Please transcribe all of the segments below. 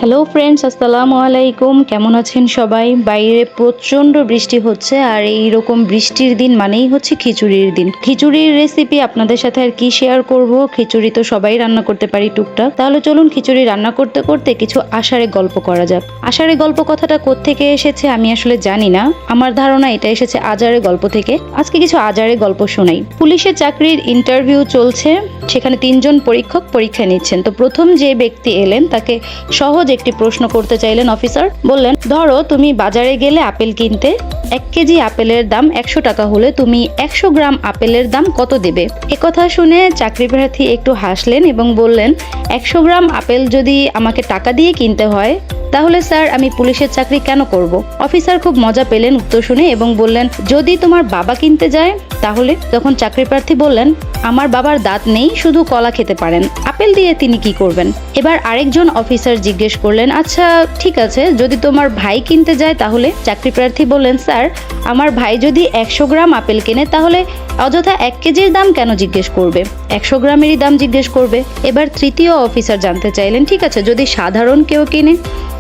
Hello friends, আসসালামু আলাইকুম। কেমন আছেন সবাই? বাইরে প্রচণ্ড বৃষ্টি হচ্ছে, আর এই রকম বৃষ্টির দিন মানেই হচ্ছে খিচুড়ির দিন। খিচুড়ির রেসিপি আপনাদের সাথে আর কি শেয়ার করব। খিচুড়ি তো সবাই রান্না করতে পারি টুকটাক। তাহলে চলুন খিচুড়ি রান্না করতে করতে কিছু আষাঢ়ে গল্প করা যাক। আষাঢ়ে গল্প কথাটা কোত্থেকে এসেছে আমি আসলে জানি না, আমার ধারণা এটা এসেছে আজারে গল্প থেকে। আজকে কিছু আজারে গল্প শোনাই। পুলিশের চাকরির ইন্টারভিউ চলছে, সেখানে 3 জন পরীক্ষক পরীক্ষা নিচ্ছেন। তো প্রথম যে ব্যক্তি এলেন তাকে সহজ একটি প্রশ্ন করতে চাইলেন অফিসার। বললেন, ধরো তুমি বাজারে গেলে আপেল কিনতে, 1 কেজি আপেলের দাম 100 টাকা হলে তুমি 100 গ্রাম আপেলের দাম কত দেবে? একথা শুনে চাকরি প্রার্থী একটু হাসলেন এবং বললেন, 100 গ্রাম আপেল যদি আমাকে টাকা দিয়ে কিনতে হয় তাহলে স্যার আমি পুলিশের চাকরি কেন করব? অফিসার খুব মজা পেলেন উত্তর শুনে এবং বললেন, যদি তোমার বাবা কিনতে যায় তাহলে? তখন চাকরি প্রার্থী বললেন, আমার বাবার দাঁত নেই, শুধু কলা খেতে পারেন, আপেল দিয়ে তিনি কি করবেন? এবার আরেকজন অফিসার জিজ্ঞেস করলেন, আচ্ছা ঠিক আছে, যদি তোমার ভাই কিনতে যায় তাহলে? চাকরি প্রার্থী বললেন, স্যার আমার ভাই যদি 100 গ্রাম আপেল কেনে তাহলে অযথা 1 কেজির দাম কেন জিজ্ঞেস করবে? 100 গ্রামেরই দাম জিজ্ঞেস করবে। এবার তৃতীয় অফিসার জানতে চাইলেন, ঠিক আছে, যদি সাধারণ কেউ কিনে?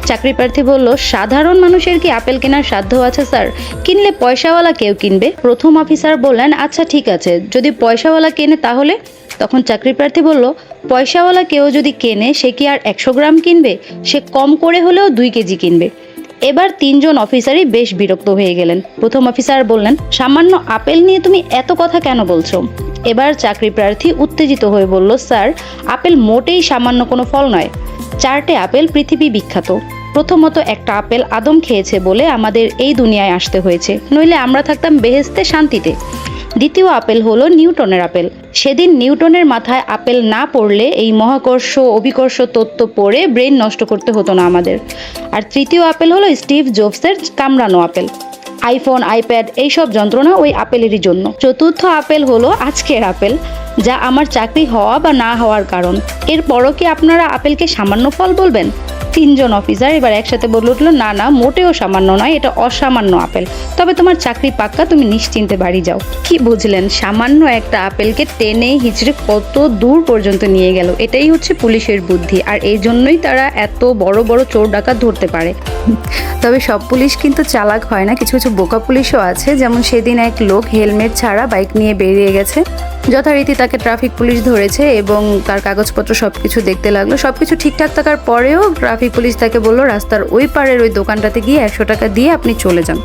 চাকরি প্রার্থী বলল, সাধারণ মানুষের কি আপেল কেনার সাধ্য আছে স্যার? কিনলে পয়সাওয়ালা কেউ কিনবে। প্রথম অফিসার বললেন, আচ্ছা ঠিক আছে, যদি পয়সাওয়ালা কেনে তাহলে? তখন চাকরি প্রার্থী বলল, পয়সাওয়ালা কেউ যদি কেনে সে কি আর 100 গ্রাম কিনবে? সে কম করে হলেও 2 কেজি কিনবে। এবার 3 জন অফিসারই বেশ বিরক্ত হয়ে গেলেন। প্রথম অফিসার বললেন, সামান্য আপেল নিয়ে তুমি এত কথা কেন বলছো? এবার চাকরি প্রার্থী উত্তেজিত হয়ে বলল, স্যার আপেল মোটেই সামান্য কোনো ফল নয়। 4টে আপেল পৃথিবী বিখ্যাত। প্রথমত, একটা আপেল আদম খেয়েছে বলে আমাদের এই দুনিয়ায় আসতে হয়েছে, নইলে আমরা থাকতাম বেহেশতে শান্তিতে। দ্বিতীয় আপেল হলো নিউটনের আপেল। সেদিন নিউটনের মাথায় আপেল না পড়লে এই মহাকর্ষ অভিকর্ষ তত্ত্ব পড়ে ব্রেন নষ্ট করতে হতো না আমাদের। আর তৃতীয় আপেল হলো স্টিভ জবসের কামড়ানো আপেল। আইফোন, আইপ্যাড এইসব যন্ত্রণা ওই আপেলেরই জন্য। চতুর্থ আপেল হলো আজকের আপেল, যা আমার চাকরি হওয়া বা না হওয়ার কারণ। এরপরও কি আপনারা আপেলকে সামান্য ফল বলবেন? 3 জন অফিসার এবার একসাথে বলে উঠল, না না, মোটেও সামান্য নয়, এটা অসামান্য আপেল। তবে তোমার চাকরি পাক্কা, তুমি নিশ্চিন্তে বাড়ি যাও। কি বুঝলেন? সামান্য একটা আপেলকে টেনে হিচড়ে কত দূর পর্যন্ত নিয়ে গেল। এটাই হচ্ছে পুলিশের বুদ্ধি, আর এই জন্যই তারা এত বড় বড় চোর ডাকাত ধরতে পারে। তবে সব পুলিশ কিন্তু চালাক হয় না, কিছু কিছু বোকা পুলিশও আছে। যেমন সেদিন এক লোক হেলমেট ছাড়া বাইক নিয়ে বেরিয়ে গেছে। যথারীতি তাকে ট্রাফিক পুলিশ ধরেছে এবং তার কাগজপত্র সবকিছু দেখতে লাগলো। সবকিছু ঠিকঠাক থাকার পরেও ট্রাফিক পুলিশ তাকে বলল, রাস্তার ওই পারের ওই দোকানটাতে গিয়ে 100 টাকা দিয়ে আপনি চলে যান।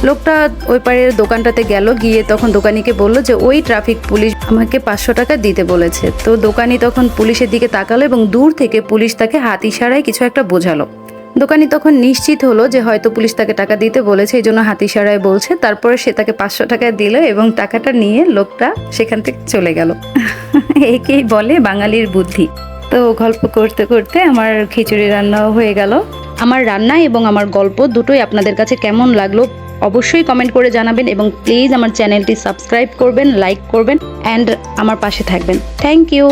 লোকটা ওই পারের দোকানটাতে গেল, গিয়ে তখন দোকানিকে বলল যে ওই ট্রাফিক পুলিশ আমাকে 500 টাকা দিতে বলেছে। তো দোকানি তখন পুলিশের দিকে তাকালো এবং দূর থেকে পুলিশ তাকে হাত ইশারায় কিছু একটা বোঝালো। দোকানি তখন নিশ্চিত হলো যে হয়তো পুলিশ তাকে টাকা দিতে বলেছে, এই জন্য হাত ইশারায় বলছে। তারপরে সে তাকে 500 টাকা দিল এবং টাকাটা নিয়ে লোকটা সেখান থেকে চলে গেল। একেই বলে বাঙালির বুদ্ধি। তো গল্প করতে করতে আমার খিচুড়ি রান্নাও হয়ে গেল। আমার রান্না এবং আমার গল্প দুটোই আপনাদের কাছে কেমন লাগলো অবশ্যই কমেন্ট করে জানাবেন, এবং প্লিজ আমার চ্যানেলটি সাবস্ক্রাইব করবেন, লাইক করবেন অ্যান্ড আমার পাশে থাকবেন। Thank you.